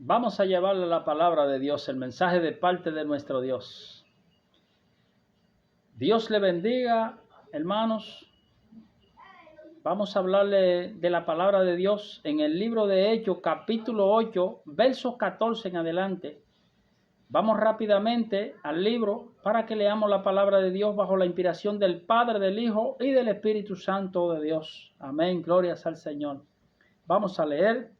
Vamos a llevarle la palabra de Dios, el mensaje de parte de nuestro Dios. Dios le bendiga, hermanos. Vamos a hablarle de la palabra de Dios en el libro de Hechos, capítulo 8, versos 14 en adelante. Vamos rápidamente al libro para que leamos la palabra de Dios bajo la inspiración del Padre, del Hijo y del Espíritu Santo de Dios. Amén, glorias al Señor. Vamos a leer.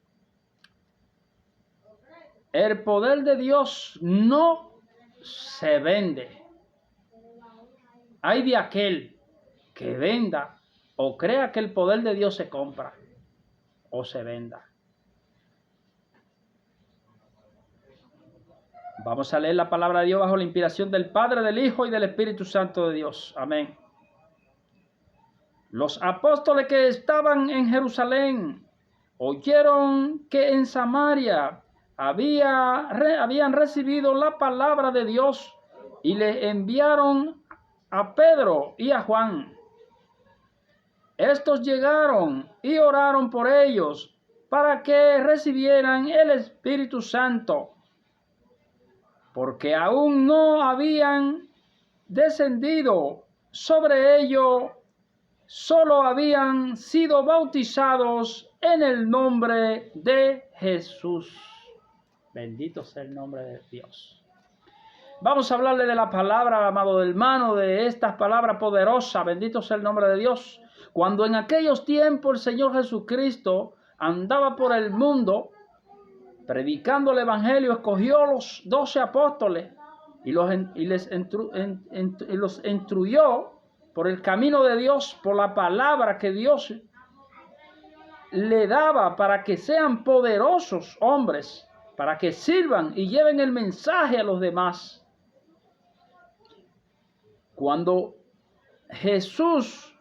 El poder de Dios no se vende. Hay de aquel que venda o crea que el poder de Dios se compra o se venda. Vamos a leer la palabra de Dios bajo la inspiración del Padre, del Hijo y del Espíritu Santo de Dios. Amén. Los apóstoles que estaban en Jerusalén oyeron que en Samaria habían recibido la palabra de Dios y le enviaron a Pedro y a Juan. Estos llegaron y oraron por ellos para que recibieran el Espíritu Santo, porque aún no habían descendido sobre ellos, solo habían sido bautizados en el nombre de Jesús. Bendito sea el nombre de Dios. Vamos a hablarle de la palabra, amado hermano, de estas palabras poderosas. Bendito sea el nombre de Dios. Cuando en aquellos tiempos el Señor Jesucristo andaba por el mundo predicando el Evangelio, escogió los 12 apóstoles y los instruyó por el camino de Dios, por la palabra que Dios le daba para que sean poderosos hombres, para que sirvan y lleven el mensaje a los demás. Cuando Jesús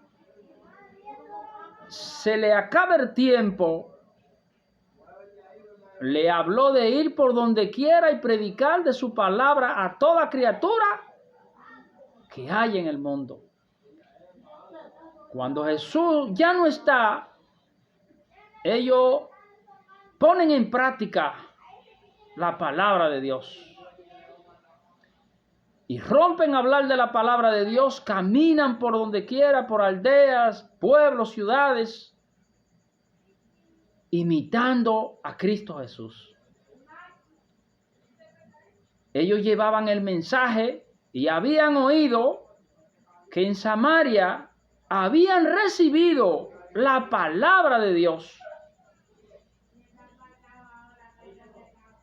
se le acaba el tiempo, le habló de ir por donde quiera y predicar de su palabra a toda criatura que hay en el mundo. Cuando Jesús ya no está, ellos ponen en práctica la palabra de Dios. Y rompen a hablar de la palabra de Dios, caminan por donde quiera, por aldeas, pueblos, ciudades, imitando a Cristo Jesús. Ellos llevaban el mensaje y habían oído que en Samaria habían recibido la palabra de Dios.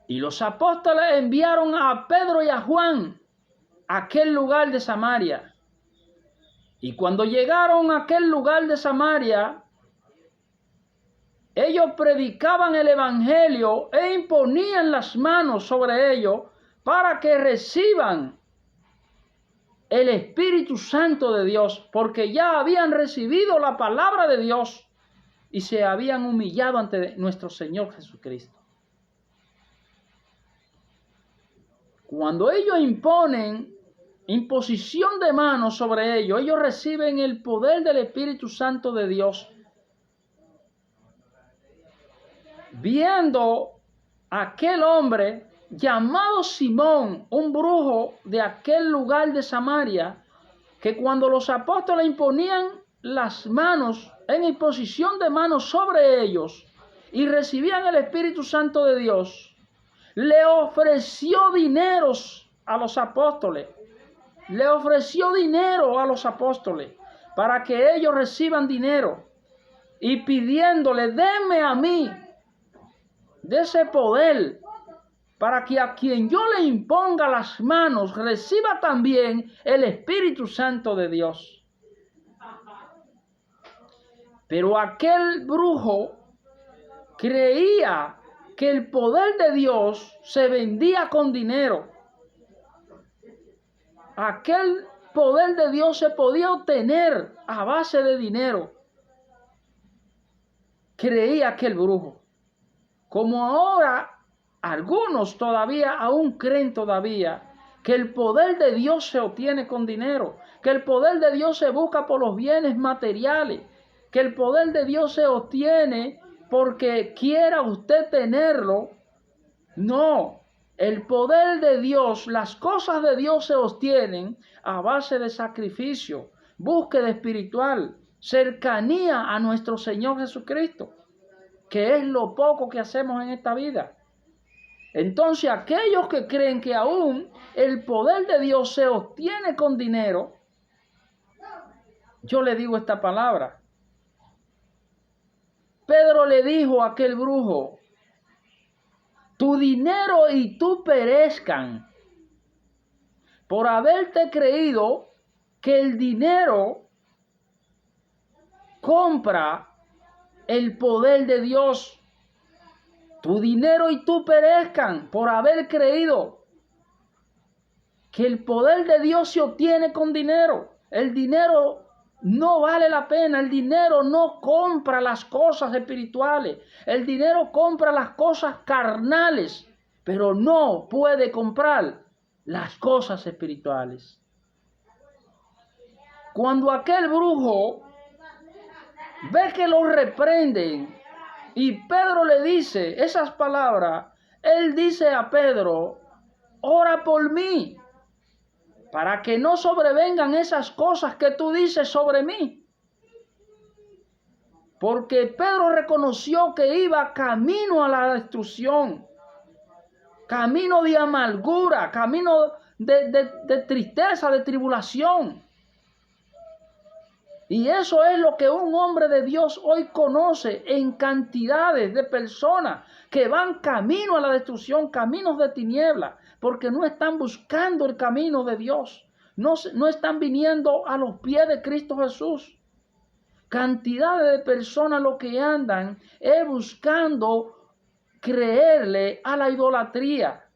Y los apóstoles enviaron a Pedro y a Juan a aquel lugar de Samaria. Y cuando llegaron a aquel lugar de Samaria, ellos predicaban el Evangelio e imponían las manos sobre ellos para que reciban el Espíritu Santo de Dios, porque ya habían recibido la palabra de Dios y se habían humillado ante nuestro Señor Jesucristo. Cuando ellos imposición de manos sobre ellos, ellos reciben el poder del Espíritu Santo de Dios. Viendo a aquel hombre llamado Simón, un brujo de aquel lugar de Samaria, que cuando los apóstoles imponían las manos, en imposición de manos sobre ellos, y recibían el Espíritu Santo de Dios, le ofreció dineros a los apóstoles. Le ofreció dinero a los apóstoles para que ellos reciban dinero y pidiéndole, denme a mí de ese poder para que a quien yo le imponga las manos reciba también el Espíritu Santo de Dios. Pero aquel brujo creía que el poder de Dios se vendía con dinero. Aquel poder de Dios se podía obtener a base de dinero. Creía aquel brujo. Como ahora algunos todavía aún creen todavía que el poder de Dios se obtiene con dinero, que el poder de Dios se busca por los bienes materiales, que el poder de Dios se obtiene porque quiera usted tenerlo No, el poder de Dios, las cosas de Dios se obtienen a base de sacrificio, búsqueda espiritual, cercanía a nuestro Señor Jesucristo, que es lo poco que hacemos en esta vida. Entonces, aquellos que creen que aún el poder de Dios se obtiene con dinero, yo le digo esta palabra. Pedro le dijo a aquel brujo: tu dinero y tú perezcan, por haberte creído que el dinero compra el poder de Dios. Tu dinero y tú perezcan por haber creído que el poder de Dios se obtiene con dinero. El dinero no vale la pena. El dinero no compra las cosas espirituales. El dinero compra las cosas carnales, pero no puede comprar las cosas espirituales. Cuando aquel brujo ve que lo reprenden y Pedro le dice esas palabras, él dice a Pedro: ora por mí, para que no sobrevengan esas cosas que tú dices sobre mí. Porque Pedro reconoció que iba camino a la destrucción, camino de amargura, camino de tristeza, de tribulación. Y eso es lo que un hombre de Dios hoy conoce en cantidades de personas que van camino a la destrucción, caminos de tinieblas, porque no están buscando el camino de Dios, no están viniendo a los pies de Cristo Jesús. Cantidades de personas lo que andan es buscando creerle a la idolatría,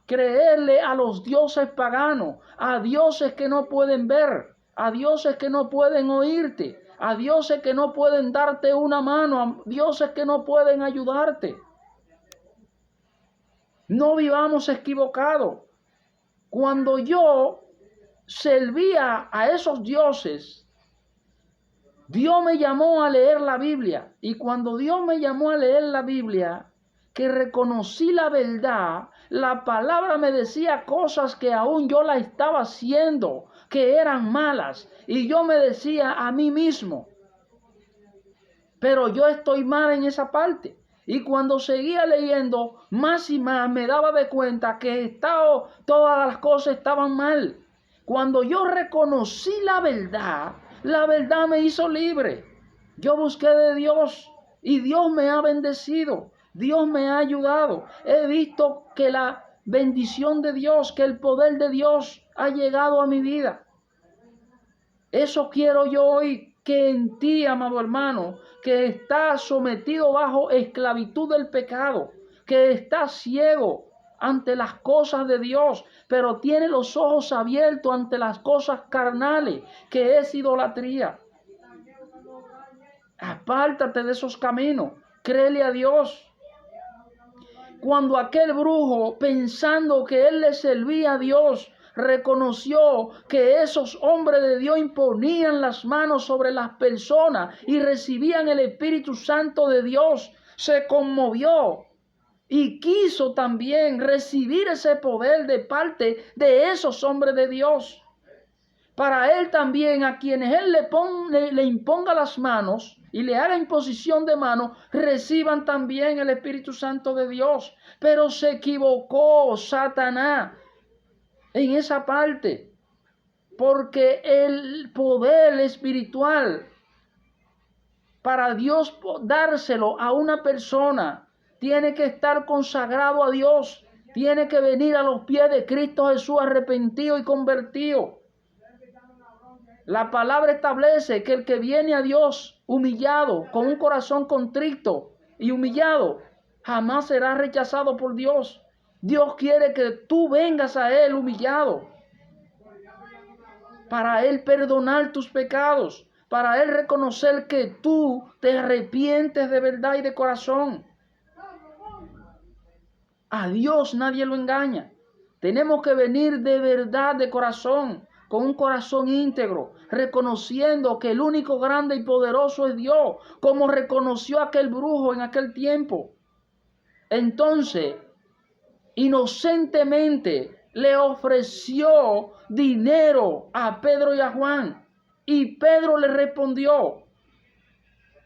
creerle a los dioses paganos, a dioses que no pueden ver, a dioses que no pueden oírte, a dioses que no pueden darte una mano, a dioses que no pueden ayudarte. No vivamos equivocados. Cuando yo servía a esos dioses, Dios me llamó a leer la Biblia. Y cuando Dios me llamó a leer la Biblia, que reconocí la verdad, la palabra me decía cosas que aún yo la estaba haciendo, que eran malas. Y yo me decía a mí mismo: pero yo estoy mal en esa parte. Y cuando seguía leyendo más y más, me daba de cuenta que todas las cosas estaban mal. Cuando yo reconocí la verdad me hizo libre. Yo busqué de Dios y Dios me ha bendecido. Dios me ha ayudado. He visto que la bendición de Dios, que el poder de Dios ha llegado a mi vida. Eso quiero yo hoy, que en ti, amado hermano, que estás sometido bajo esclavitud del pecado, que estás ciego ante las cosas de Dios, pero tiene los ojos abiertos ante las cosas carnales, que es idolatría. Apártate de esos caminos, créele a Dios. Cuando aquel brujo, pensando que él le servía a Dios, reconoció que esos hombres de Dios imponían las manos sobre las personas y recibían el Espíritu Santo de Dios, se conmovió y quiso también recibir ese poder de parte de esos hombres de Dios. Para él también, a quienes él le imponga las manos y le haga imposición de mano, reciban también el Espíritu Santo de Dios. Pero se equivocó Satanás en esa parte, porque el poder espiritual, para Dios dárselo a una persona, tiene que estar consagrado a Dios, tiene que venir a los pies de Cristo Jesús arrepentido y convertido. La palabra establece que el que viene a Dios humillado, con un corazón contrito y humillado, jamás será rechazado por Dios. Dios quiere que tú vengas a Él humillado, para Él perdonar tus pecados, para Él reconocer que tú te arrepientes de verdad y de corazón. A Dios nadie lo engaña. Tenemos que venir de verdad, de corazón, con un corazón íntegro, reconociendo que el único grande y poderoso es Dios, como reconoció aquel brujo en aquel tiempo. Entonces, inocentemente le ofreció dinero a Pedro y a Juan. Y Pedro le respondió: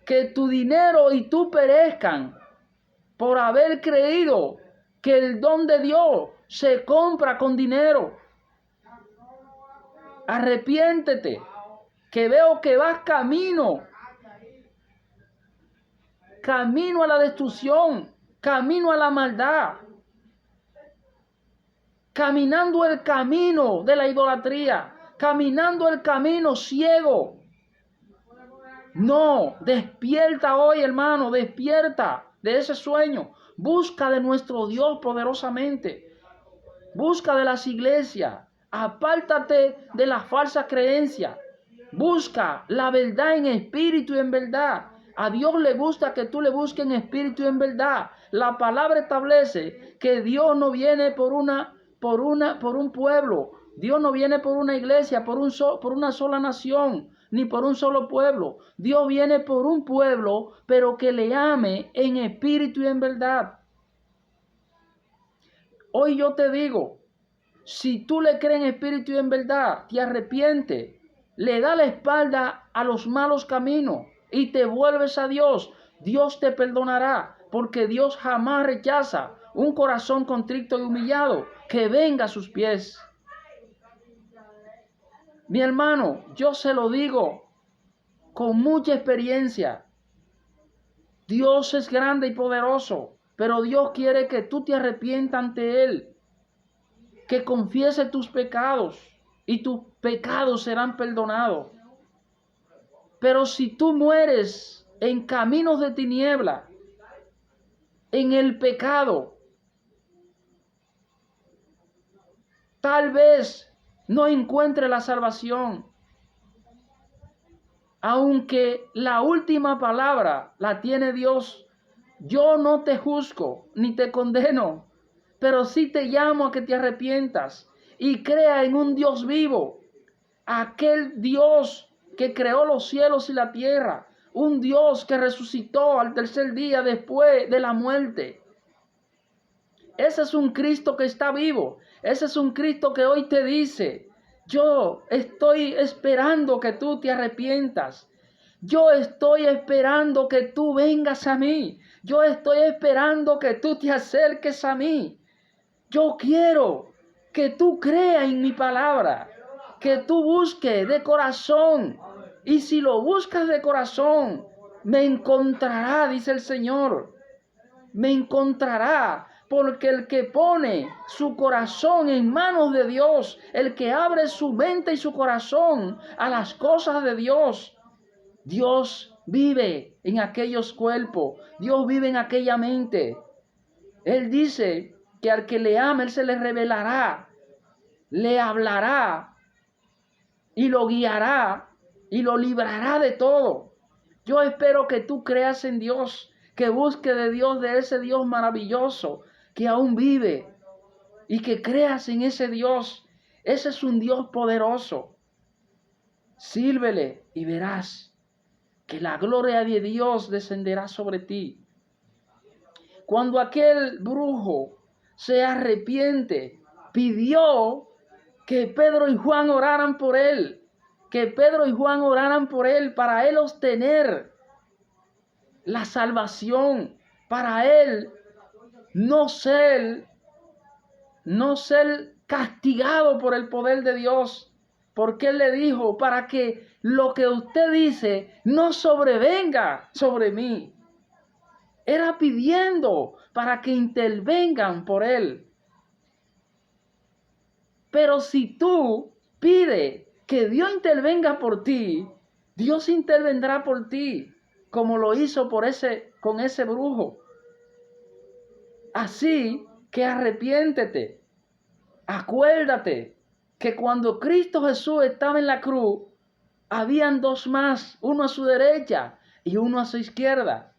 que tu dinero y tú perezcan por haber creído que el don de Dios se compra con dinero. Arrepiéntete, que veo que vas camino a la destrucción, camino a la maldad, caminando el camino de la idolatría, caminando el camino ciego. No, despierta hoy, hermano, despierta de ese sueño. Busca de nuestro Dios poderosamente. Busca de las iglesias. Apártate de la falsa creencia. Busca la verdad en espíritu y en verdad. A Dios le gusta que tú le busques en espíritu y en verdad. La palabra establece que Dios no viene por un pueblo. Dios no viene por una iglesia, por una sola nación, ni por un solo pueblo. Dios viene por un pueblo, pero que le ame en espíritu y en verdad. Hoy yo te digo, si tú le crees en espíritu y en verdad, te arrepientes, le da la espalda a los malos caminos y te vuelves a Dios, Dios te perdonará, porque Dios jamás rechaza un corazón contrito y humillado que venga a sus pies. Mi hermano, yo se lo digo con mucha experiencia. Dios es grande y poderoso, pero Dios quiere que tú te arrepientas ante Él, que confieses tus pecados y tus pecados serán perdonados. Pero si tú mueres en caminos de tiniebla, en el pecado, tal vez no encuentres la salvación. Aunque la última palabra la tiene Dios, yo no te juzgo ni te condeno, pero sí te llamo a que te arrepientas y crea en un Dios vivo, aquel Dios que creó los cielos y la tierra, un Dios que resucitó al tercer día después de la muerte. Ese es un Cristo que está vivo, ese es un Cristo que hoy te dice: yo estoy esperando que tú te arrepientas. Yo estoy esperando que tú vengas a mí. Yo estoy esperando que tú te acerques a mí. Yo quiero que tú creas en mi palabra, que tú busques de corazón. Y si lo buscas de corazón, me encontrará, dice el Señor. Me encontrará. Porque el que pone su corazón en manos de Dios, el que abre su mente y su corazón a las cosas de Dios, Dios vive en aquellos cuerpos, Dios vive en aquella mente. Él dice que al que le ama, Él se le revelará, le hablará y lo guiará y lo librará de todo. Yo espero que tú creas en Dios, que busques de Dios, de ese Dios maravilloso que aún vive, y que creas en ese Dios. Ese es un Dios poderoso. Sírvele y verás que la gloria de Dios descenderá sobre ti. Cuando aquel brujo se arrepiente, pidió que Pedro y Juan oraran por él, para él obtener la salvación, para él no ser castigado por el poder de Dios, porque Él le dijo: para que lo que usted dice no sobrevenga sobre mí. Era pidiendo para que intervengan por Él. Pero si tú pides que Dios intervenga por ti, Dios intervendrá por ti, como lo hizo con ese brujo. Así que arrepiéntete. Acuérdate que cuando Cristo Jesús estaba en la cruz, habían dos más, uno a su derecha y uno a su izquierda.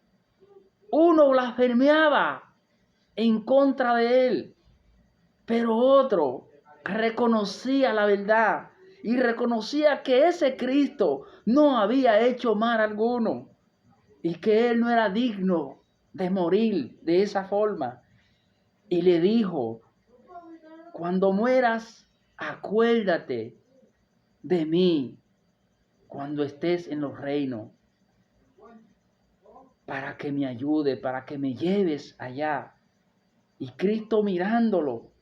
Uno blasfemaba en contra de él, pero otro reconocía la verdad y reconocía que ese Cristo no había hecho mal alguno y que él no era digno de morir de esa forma. y le dijo, cuando mueras, acuérdate de mí cuando estés en los reinos, para que me ayude, para que me lleves allá. Y Cristo mirándolo,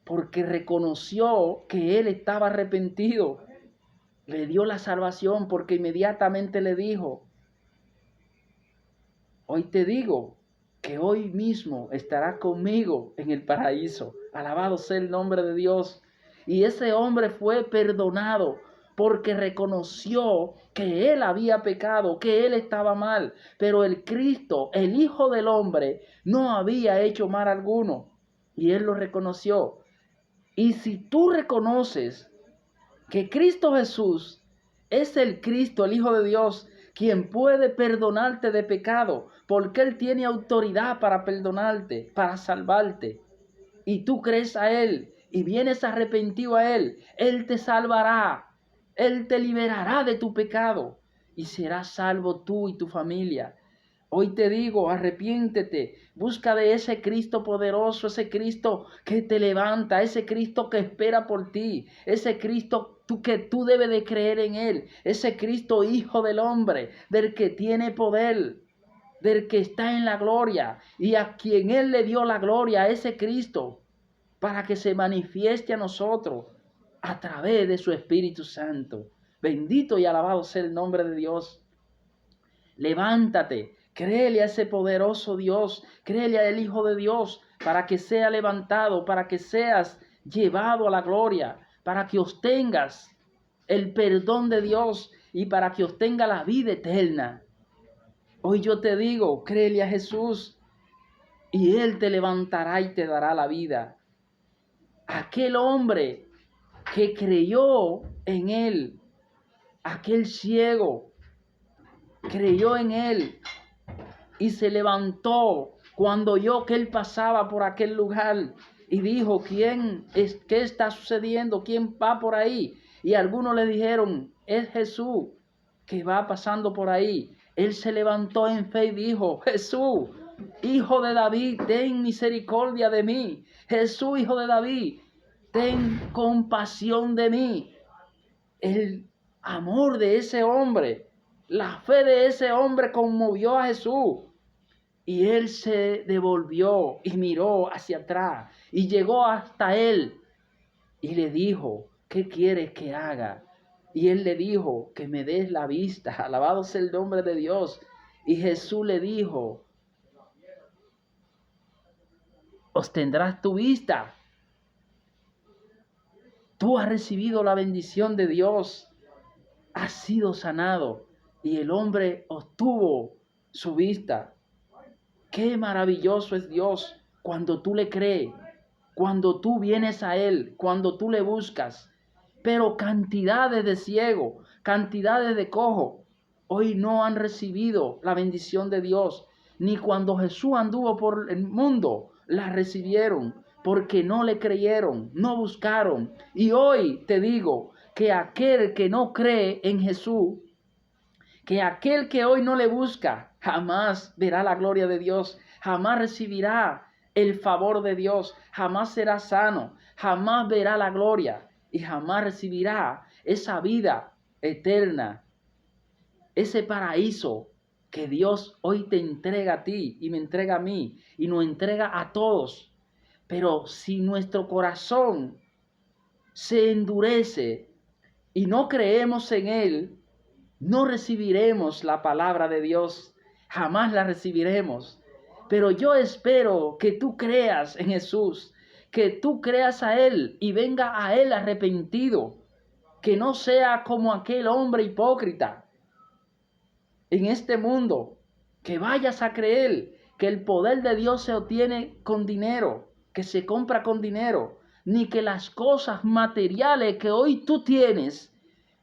porque reconoció que él estaba arrepentido, le dio la salvación, porque inmediatamente le dijo, hoy te digo que hoy mismo estará conmigo en el paraíso. Alabado sea el nombre de Dios. Y ese hombre fue perdonado porque reconoció que él había pecado, que él estaba mal. Pero el Cristo, el Hijo del Hombre, no había hecho mal alguno. Y él lo reconoció. Y si tú reconoces que Cristo Jesús es el Cristo, el Hijo de Dios, quien puede perdonarte de pecado, porque Él tiene autoridad para perdonarte, para salvarte, y tú crees a Él y vienes arrepentido a Él, Él te salvará, Él te liberará de tu pecado y serás salvo tú y tu familia. Hoy te digo, arrepiéntete, busca de ese Cristo poderoso, ese Cristo que te levanta, ese Cristo que espera por ti, ese Cristo que tú debes de creer en Él, ese Cristo Hijo del Hombre, del que tiene poder, del que está en la gloria y a quien Él le dio la gloria, a ese Cristo, para que se manifieste a nosotros a través de su Espíritu Santo. Bendito y alabado sea el nombre de Dios. Levántate, créele a ese poderoso Dios, créele al Hijo de Dios, para que sea levantado, para que seas llevado a la gloria, para que obtengas el perdón de Dios y para que obtenga la vida eterna. Hoy yo te digo, créele a Jesús y Él te levantará y te dará la vida. Aquel hombre que creyó en Él, aquel ciego, creyó en Él y se levantó cuando oyó que Él pasaba por aquel lugar y dijo, ¿qué está sucediendo? ¿Quién va por ahí? Y algunos le dijeron, es Jesús que va pasando por ahí. Él se levantó en fe y dijo, Jesús, Hijo de David, ten misericordia de mí. Jesús, Hijo de David, ten compasión de mí. El amor de ese hombre, la fe de ese hombre conmovió a Jesús. Y él se devolvió y miró hacia atrás y llegó hasta él y le dijo, ¿qué quieres que haga? Y él le dijo, que me des la vista. Alabado sea el nombre de Dios. Y Jesús le dijo, obtendrás tu vista. Tú has recibido la bendición de Dios. Has sido sanado. Y el hombre obtuvo su vista. Qué maravilloso es Dios cuando tú le crees, cuando tú vienes a Él, cuando tú le buscas. Pero cantidades de ciegos, cantidades de cojos, hoy no han recibido la bendición de Dios. Ni cuando Jesús anduvo por el mundo, la recibieron, porque no le creyeron, no buscaron. Y hoy te digo que aquel que no cree en Jesús, que aquel que hoy no le busca, jamás verá la gloria de Dios, jamás recibirá el favor de Dios, jamás será sano, jamás verá la gloria y jamás recibirá esa vida eterna, ese paraíso que Dios hoy te entrega a ti y me entrega a mí y nos entrega a todos. Pero si nuestro corazón se endurece y no creemos en Él, no recibiremos la palabra de Dios, jamás la recibiremos. Pero yo espero que tú creas en Jesús, que tú creas a Él y venga a Él arrepentido, que no sea como aquel hombre hipócrita en este mundo, que vayas a creer que el poder de Dios se obtiene con dinero, que se compra con dinero, ni que las cosas materiales que hoy tú tienes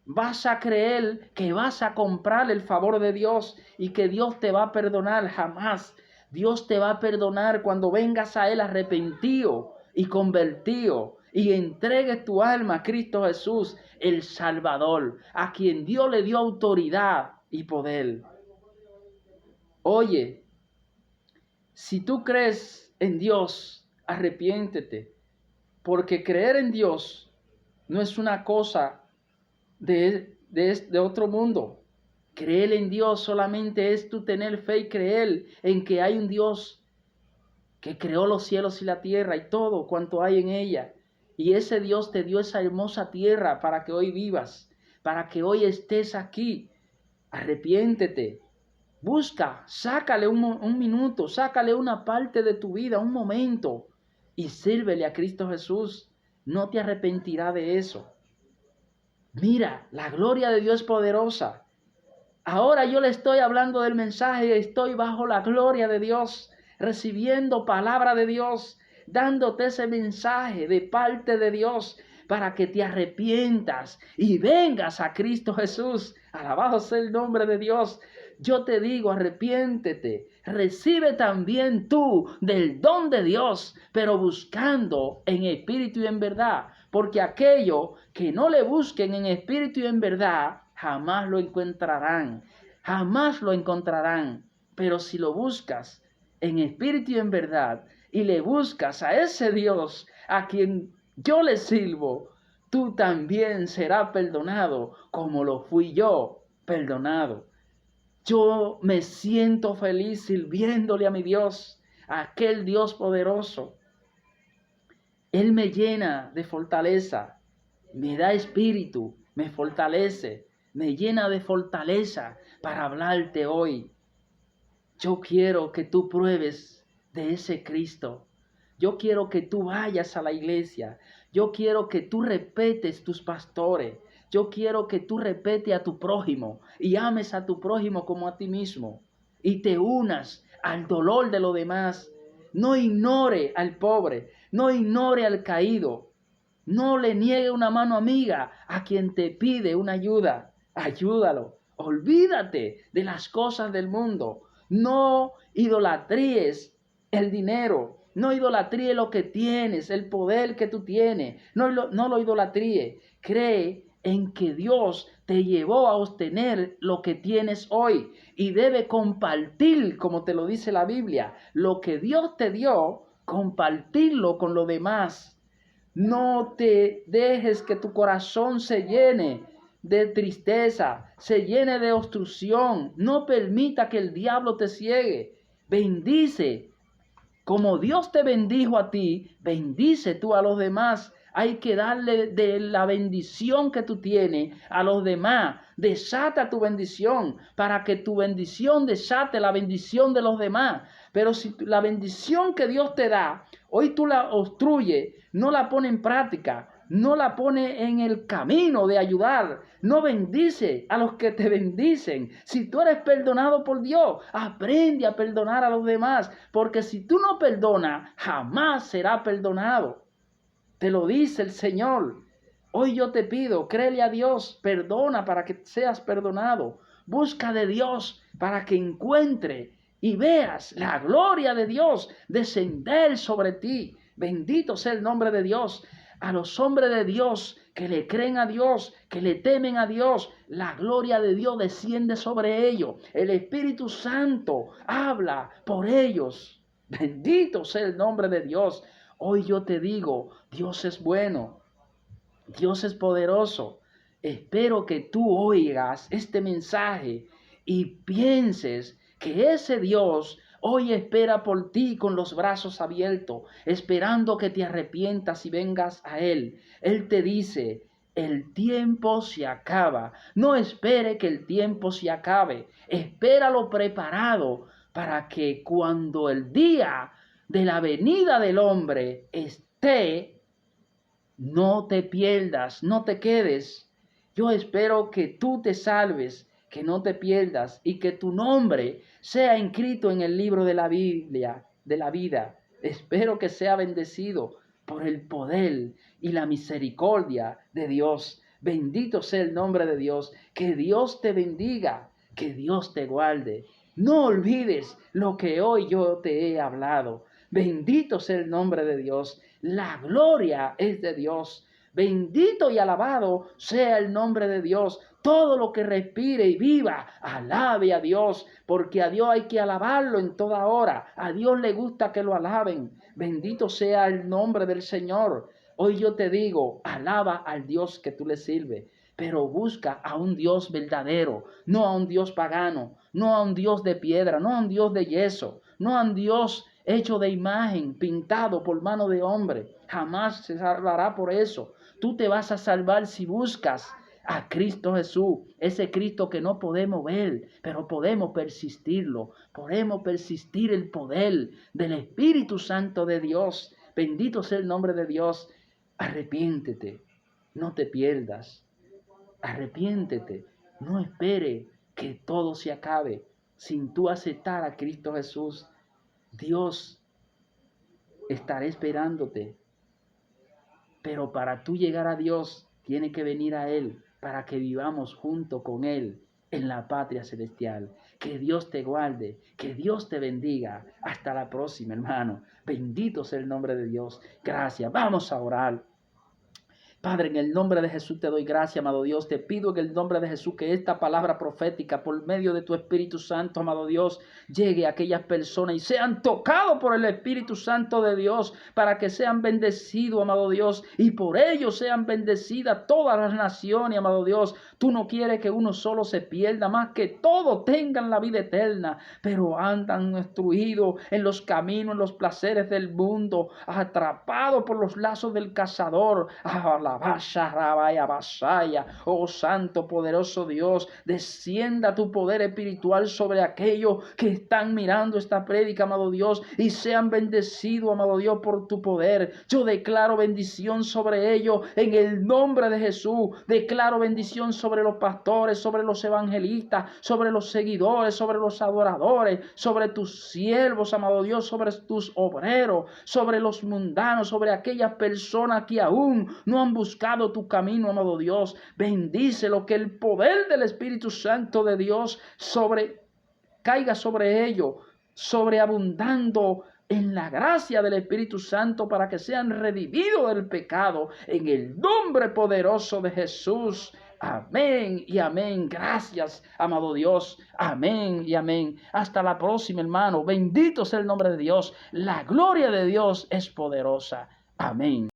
vas a creer que vas a comprar el favor de Dios y que Dios te va a perdonar. Jamás. Dios te va a perdonar cuando vengas a Él arrepentido y convertido y entregues tu alma a Cristo Jesús, el Salvador, a quien Dios le dio autoridad y poder. Oye, si tú crees en Dios, arrepiéntete, porque creer en Dios no es una cosa de otro mundo. Creer en Dios solamente es tú tener fe y creer en que hay un Dios que creó los cielos y la tierra y todo cuanto hay en ella. Y ese Dios te dio esa hermosa tierra para que hoy vivas, para que hoy estés aquí. Arrepiéntete. Busca, sácale un minuto, sácale una parte de tu vida, un momento, y sírvele a Cristo Jesús. No te arrepentirás de eso. Mira, la gloria de Dios es poderosa. Ahora yo le estoy hablando del mensaje y estoy bajo la gloria de Dios, recibiendo palabra de Dios, dándote ese mensaje de parte de Dios para que te arrepientas y vengas a Cristo Jesús. Alabado sea el nombre de Dios. Yo te digo, arrepiéntete, recibe también tú del don de Dios, pero buscando en espíritu y en verdad, porque aquello que no le busquen en espíritu y en verdad, jamás lo encontrarán, jamás lo encontrarán. Pero si lo buscas en espíritu y en verdad, y le buscas a ese Dios a quien yo le sirvo, tú también serás perdonado como lo fui yo perdonado. Yo me siento feliz sirviéndole a mi Dios, a aquel Dios poderoso. Él me llena de fortaleza, me da espíritu, me fortalece, me llena de fortaleza para hablarte hoy. Yo quiero que tú pruebes de ese Cristo. Yo quiero que tú vayas a la iglesia. Yo quiero que tú respetes tus pastores. Yo quiero que tú respetes a tu prójimo y ames a tu prójimo como a ti mismo. Y te unas al dolor de los demás. No ignore al pobre. No ignore al caído. No le niegue una mano amiga a quien te pide una ayuda. Ayúdalo. Olvídate de las cosas del mundo. No idolatríes el dinero. No idolatríe lo que tienes, el poder que tú tienes. No lo idolatríe. Cree en que Dios te llevó a obtener lo que tienes hoy y debe compartir, como te lo dice la Biblia, lo que Dios te dio, compartirlo con los demás. No te dejes que tu corazón se llene de tristeza, se llene de obstrucción. No permita que el diablo te ciegue. Bendice. Como Dios te bendijo a ti, bendice tú a los demás. Hay que darle de la bendición que tú tienes a los demás. Desata tu bendición para que tu bendición desate la bendición de los demás. Pero si la bendición que Dios te da, hoy tú la obstruyes, no la pones en práctica, no la pone en el camino de ayudar, no bendice a los que te bendicen. Si tú eres perdonado por Dios, aprende a perdonar a los demás, porque si tú no perdonas, jamás será perdonado. Te lo dice el Señor. Hoy yo te pido, créele a Dios, perdona para que seas perdonado. Busca de Dios para que encuentre y veas la gloria de Dios descender sobre ti. Bendito sea el nombre de Dios. A los hombres de Dios que le creen a Dios, que le temen a Dios, la gloria de Dios desciende sobre ellos. El Espíritu Santo habla por ellos. Bendito sea el nombre de Dios. Hoy yo te digo, Dios es bueno, Dios es poderoso. Espero que tú oigas este mensaje y pienses que ese Dios hoy espera por ti con los brazos abiertos, esperando que te arrepientas y vengas a Él. Él te dice, el tiempo se acaba. No espere que el tiempo se acabe. Espéralo preparado para que cuando el día de la venida del hombre esté, no te pierdas, no te quedes. Yo espero que tú te salves, que no te pierdas y que tu nombre sea inscrito en el libro de la Biblia, de la vida. Espero que sea bendecido por el poder y la misericordia de Dios. Bendito sea el nombre de Dios. Que Dios te bendiga, que Dios te guarde. No olvides lo que hoy yo te he hablado. Bendito sea el nombre de Dios. La gloria es de Dios. Bendito y alabado sea el nombre de Dios. Todo lo que respire y viva, alabe a Dios, porque a Dios hay que alabarlo en toda hora. A Dios le gusta que lo alaben. Bendito sea el nombre del Señor. Hoy yo te digo, alaba al Dios que tú le sirves, pero busca a un Dios verdadero, no a un Dios pagano, no a un Dios de piedra, no a un Dios de yeso, no a un Dios hecho de imagen, pintado por mano de hombre. Jamás se salvará por eso. Tú te vas a salvar si buscas a Cristo Jesús, ese Cristo que no podemos ver, pero podemos persistirlo, podemos persistir el poder del Espíritu Santo de Dios. Bendito sea el nombre de Dios. Arrepiéntete, no te pierdas, arrepiéntete, no espere que todo se acabe sin tú aceptar a Cristo Jesús. Dios estará esperándote, pero para tú llegar a Dios, tienes que venir a Él, para que vivamos junto con Él en la patria celestial. Que Dios te guarde, que Dios te bendiga. Hasta la próxima, hermano. Bendito sea el nombre de Dios. Gracias. Vamos a orar. Padre, en el nombre de Jesús te doy gracias, amado Dios. Te pido en el nombre de Jesús que esta palabra profética por medio de tu Espíritu Santo, amado Dios, llegue a aquellas personas y sean tocados por el Espíritu Santo de Dios para que sean bendecidos, amado Dios, y por ellos sean bendecidas todas las naciones, amado Dios. Tú no quieres que uno solo se pierda, más que todos tengan la vida eterna, pero andan destruidos en los caminos, en los placeres del mundo, atrapados por los lazos del cazador. Oh Santo poderoso Dios, descienda tu poder espiritual sobre aquellos que están mirando esta prédica, amado Dios, y sean bendecidos, amado Dios, por tu poder. Yo declaro bendición sobre ellos en el nombre de Jesús. Declaro bendición sobre los pastores, sobre los evangelistas, sobre los seguidores, sobre los adoradores, sobre tus siervos, amado Dios, sobre tus obreros, sobre los mundanos, sobre aquellas personas que aún no han buscado tu camino, amado Dios. Bendícelo, que el poder del Espíritu Santo de Dios caiga sobre ellos, sobreabundando en la gracia del Espíritu Santo para que sean redimidos del pecado en el nombre poderoso de Jesús. Amén y amén. Gracias, amado Dios. Amén y amén. Hasta la próxima, hermano. Bendito sea el nombre de Dios. La gloria de Dios es poderosa. Amén.